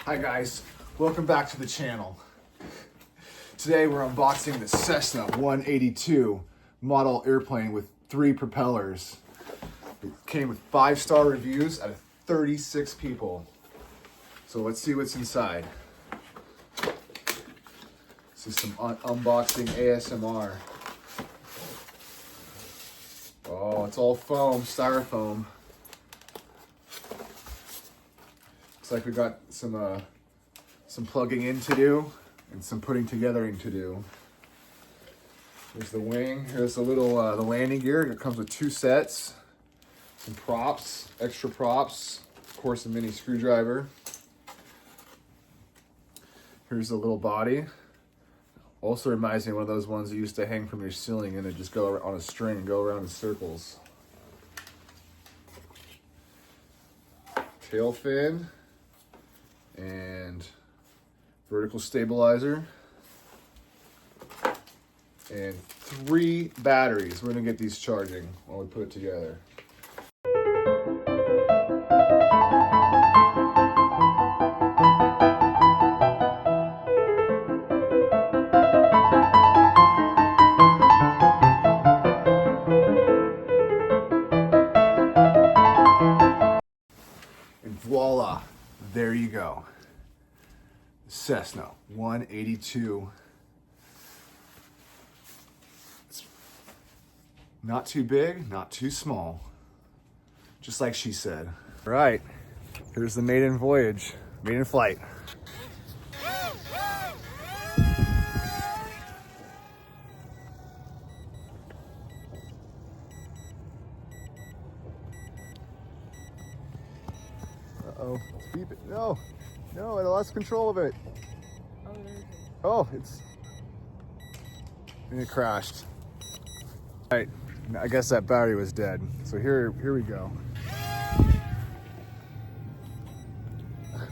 Hi guys, welcome back to the channel. Today we're unboxing the Cessna 182 model airplane with 3 propellers. It came with 5-star reviews out of 36 people. So let's see what's inside. This is some unboxing ASMR. Oh, it's all foam, styrofoam. Looks like we got some plugging in to do and some putting togethering to do. Here's the wing. Here's the little the landing gear. It comes with 2 sets, some props, extra props, of course a mini screwdriver. Here's the little body. Also reminds me of one of those ones that used to hang from your ceiling and it just go on a string and go around in circles. Tail fin and vertical stabilizer and 3 batteries. We're gonna get these charging while we put it together. And voila, there you go. Cessna 182. It's not too big, not too small. Just like she said. All right, here's the maiden voyage, maiden flight. Uh-oh, it's beeping. No, I lost control of it. Oh, and it crashed. All right, I guess that battery was dead. So here we go.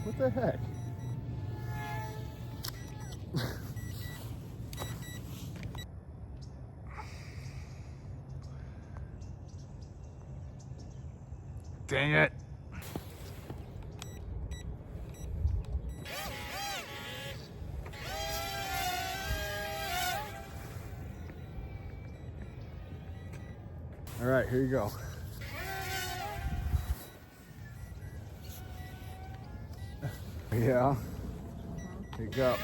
What the heck? Dang it. All right, here you go. Yeah, here you go.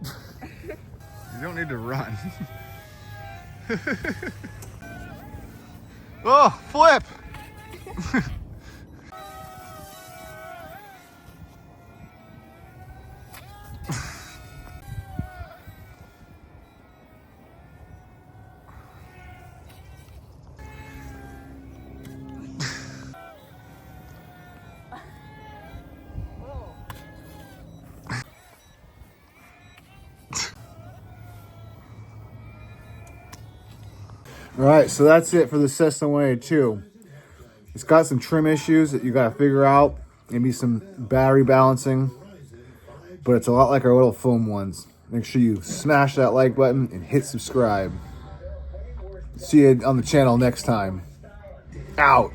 You don't need to run. Oh, flip! All right, so that's it for the Cessna 182. It's got some trim issues that you got to figure out, maybe some battery balancing, but it's a lot like our little foam ones. Make sure you smash that like button and hit subscribe. See you on the channel next time. Out.